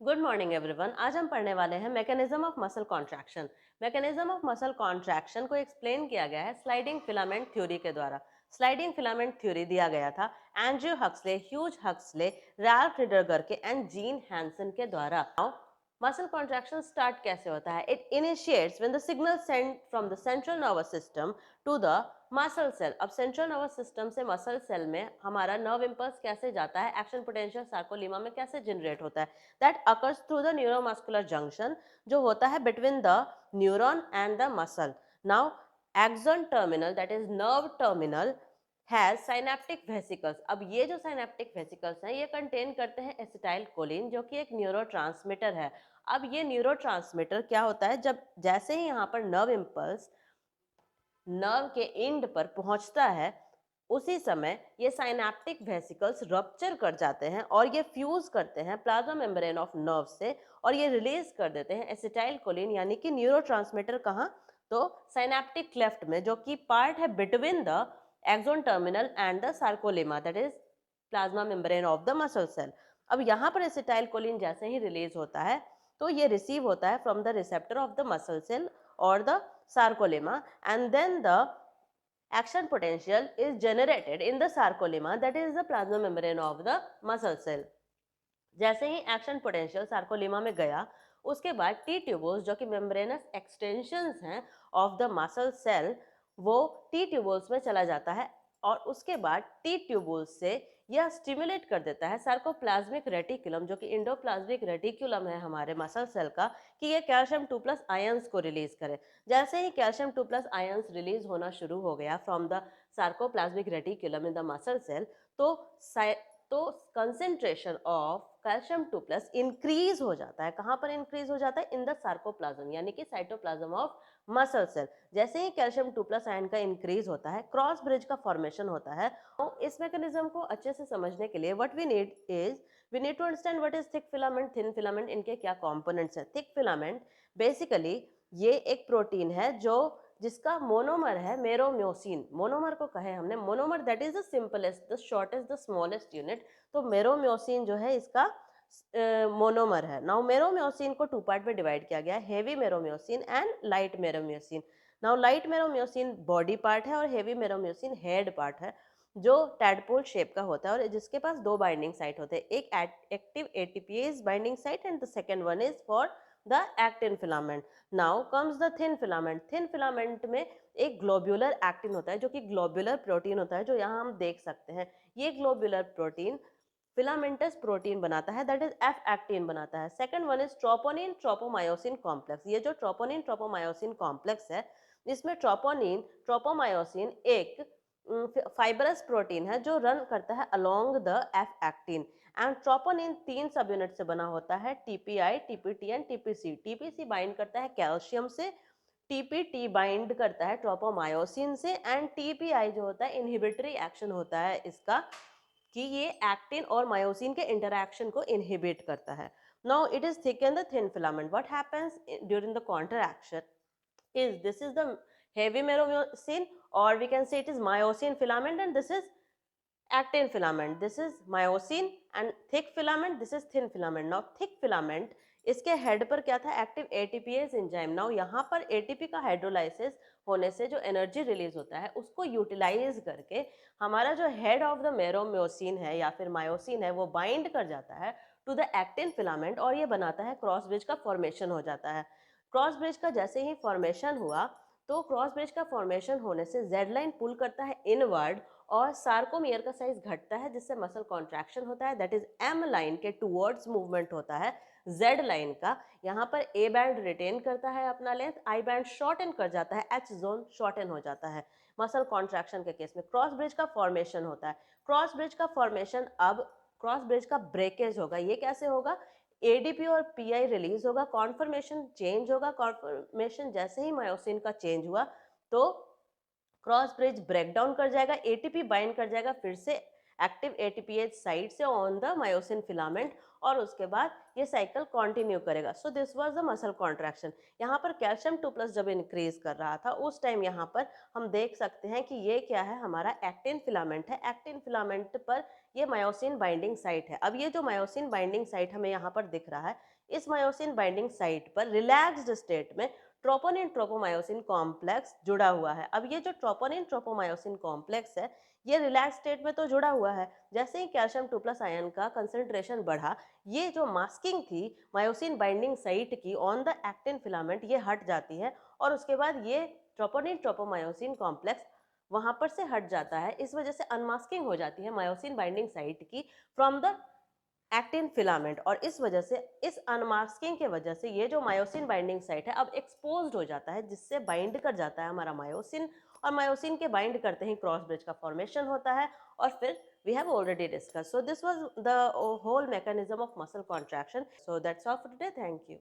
Good morning everyone. आज हम पढ़ने वाले हैं mechanism of muscle contraction. Mechanism of muscle contraction को एक्सप्लेन किया गया है स्लाइडिंग फिलामेंट थ्योरी के द्वारा। स्लाइडिंग फिलामेंट थ्योरी दिया गया था Andrew Huxley, Hugh Huxley, Ralph Niedergerke के एंड जीन हैंसन के द्वारा। मसल कॉन्ट्रैक्शन स्टार्ट कैसे होता है? It initiates when the signal send from the central nervous system to the muscle cell. अब सेंट्रल नर्वस सिस्टम से मसल सेल में हमारा नर्व इंपल्स कैसे जाता है, एक्शन पोटेंशियल सार्कोलीमा में कैसे जनरेट होता है, that occurs through the neuromuscular junction, जो होता है between the neuron and the muscle. Now axon terminal, that is nerve terminal, has synaptic vesicles. अब ये जो साइनेप्टिक वेसिकल्स हैं ये कंटेन करते हैं एसिटाइल कोलिन, जो कि एक न्यूरोट्रांसमीटर है। अब ये न्यूरोट्रांसमीटर क्या होता है, जब जैसे ही यहाँ पर नर्व इम्पल्स नर्व के एंड पर पहुंचता है, उसी समय ये साइनेप्टिक वेसिकल्स रप्चर कर जाते हैं और ये फ्यूज करते हैं प्लाज्मा मेम्ब्रेन ऑफ नर्व से, और ये रिलीज कर देते हैं एसिटाइल कोलिन यानी कि न्यूरोट्रांसमीटर। कहाँ? तो साइनेप्टिक क्लेफ्ट में, जो कि पार्ट है between the axon terminal and the sarcolemma, that is plasma membrane of the muscle cell. अब यहाँ पर एसिटाइल कोलिन जैसे ही रिलीज होता है तो ये रिसीव होता है from the receptor of the muscle cell और the sarcolemma, and then the action potential is generated in the sarcolemma, that is the plasma membrane of the muscle cell। जैसे ही action potential सार्कोलीमा में गया, उसके बाद T tubules, जो कि membranes extensions हैं of the muscle cell, वो T tubules में चला जाता है और उसके बाद टी ट्यूबल्स से यह स्टिमुलेट कर देता है सार्कोप्लाज्मिक रेटिकुलम, जो कि इंडोप्लाज्मिक रेटिकुलम है हमारे मसल सेल का, कि ये कैल्शियम 2+ आयंस को रिलीज करे। जैसे ही कैल्शियम 2+ आयंस रिलीज होना शुरू हो गया from the sarcoplasmic reticulum in the muscle cell, तो तो कंसेंट्रेशन ऑफ कैल्शियम 2+ इंक्रीज हो जाता है। कहाँ पर इंक्रीज हो जाता है? इन द सार्कोप्लाज्म यानी कि साइटोप्लाज्म ऑफ मसल सेल। जैसे ही कैल्शियम 2+ आयन का इंक्रीज होता है, क्रॉस ब्रिज का फॉर्मेशन होता है। तो इस मैकेनिज्म को अच्छे से समझने के लिए what we need is, we need to understand what is thick filament, thin filament, इनके क्या कंपोनेंट्स हैं। थिक फिलामेंट बेसिकली ये एक प्रोटीन है जो जिसका मोनोमर है मेरोम्योसिन। मोनोमर को कहे हमने monomer, that is the simplest, the shortest, the smallest unit. तो मेरोम्योसिन जो है इसका मोनोमर है। नाउ मेरोम्योसिन को टू पार्ट में डिवाइड किया गया है, heavy meromyosin and light meromyosin. Now light meromyosin body part है और हेवी मेरोम्योसिन हेड पार्ट है, जो टैडपोल शेप का होता है और जिसके पास दो बाइंडिंग साइट होते हैं, एक active ATPase binding site and the second one is for the actin filament. Now comes the thin filament. Thin filament में एक ग्लोब्यूलर एक्टिन होता है, जो कि ग्लोब्यूलर प्रोटीन होता है, जो यहाँ हम देख सकते हैं। ये ग्लोब्यूलर प्रोटीन फिलामेंटस प्रोटीन बनाता है, दैट इज एफ एक्टिन बनाता है। Second one is troponin tropomyosin complex. ये जो ट्रोपोनिन ट्रोपोमायोसिन कॉम्प्लेक्स है, इसमें ट्रोपोनिन ट्रोपोमायोसिन एक फाइबरस प्रोटीन है जो रन करता है along the F actin. And troponin 3 सब यूनिट से बना होता है, TPI, TPT and TPC. TPC bind करता है कैल्शियम से, टीपीटी बाइंड करता है ट्रोपोमायोसिन से, एंड टीपीआई जो होता है इनहिबिटरी एक्शन होता है इसका, कि ये एक्टिन और मायोसिन के इंटरैक्शन को इनहिबिट करता है। Now it is thick and the thin filament. What happens during the contraction is, this is the heavy myosin, or we can say it is myosin filament, and this is actin filament. This is myosin and thick filament, this is thin filament. Now thick filament, इसके head पर क्या था? Active ATPase enzyme. Now यहाँ पर ATP का hydrolysis होने से जो एनर्जी रिलीज होता है उसको यूटिलाइज करके हमारा जो हेड ऑफ द मेरोम्योसिन है या फिर मायोसिन है, वो बाइंड कर जाता है टू द एक्टिन फिलामेंट और ये बनाता है क्रॉस ब्रिज का फॉर्मेशन हो जाता है। क्रॉस ब्रिज का जैसे ही फॉर्मेशन हुआ, तो क्रॉस ब्रिज का फॉर्मेशन होने से जेड लाइन पुल करता है इनवर्ड और सार्कोमियर का साइज घटता है, जिससे मसल कॉन्ट्रैक्शन होता है, दैट इज एम लाइन के टूवर्ड्स मूवमेंट होता है जेड लाइन का। यहाँ पर ए बैंड रिटेन करता है अपना लेंथ, आई बैंड शॉर्टन कर जाता है, एच जोन शॉर्टन हो जाता है। मसल कॉन्ट्रैक्शन के केस में क्रॉस ब्रिज का फॉर्मेशन होता है। क्रॉस ब्रिज का फॉर्मेशन, अब क्रॉस ब्रिज का ब्रेकेज होगा। ये कैसे होगा? एडीपी और पीआई रिलीज होगा, कॉन्फर्मेशन चेंज होगा। कॉन्फर्मेशन जैसे ही मायोसिन का चेंज हुआ तो क्रॉस ब्रिज ब्रेक डाउन कर जाएगा, एटीपी बाइंड कर जाएगा फिर से एक्टिव एटीपीएच साइट से ऑन द मायोसिन फिलामेंट और उसके बाद ये साइकिल कंटिन्यू करेगा। So this was the muscle contraction. यहाँ पर कैल्शियम 2+ जब इंक्रीज कर रहा था उस टाइम यहाँ पर हम देख सकते हैं कि ये क्या है, हमारा एक्टिन फिलामेंट है। एक्टिन फिलामेंट पर ये मायोसिन बाइंडिंग साइट है। अब ये जो मायोसिन बाइंडिंग साइट हमें यहाँ पर दिख रहा है, इस मायोसिन बाइंडिंग साइट पर रिलैक्स्ड स्टेट में ट्रोपोनिन ट्रोपोमायोसिन कॉम्प्लेक्स जुड़ा हुआ है। अब ये जो ट्रोपोनिन ट्रोपोमायोसिन कॉम्प्लेक्स है, ये रिलैक्स स्टेट में तो जुड़ा हुआ है। जैसे ही कैल्शियम 2+ आयन का कंसंट्रेशन बढ़ा, ये जो मास्किंग थी मायोसिन बाइंडिंग साइट की ऑन द एक्टिन फिलामेंट, ये हट जाती है और उसके बाद ये ट्रोपोनिन ट्रोपोमायोसिन कॉम्प्लेक्स वहां पर से हट जाता है। इस वजह से अनमास्किंग हो जाती है मायोसिन बाइंडिंग साइट की फ्रॉम द एक्टिन फिलामेंट, और इस वजह से, इस अनमास्किंग के वजह से ये जो मायोसिन बाइंडिंग साइट है अब एक्सपोज्ड हो जाता है, जिससे बाइंड कर जाता है हमारा मायोसिन, और मायोसिन के बाइंड करते ही क्रॉस ब्रिज का फॉर्मेशन होता है। और फिर we have already discussed, so this was the whole mechanism of muscle contraction. So that's all for today. Thank you.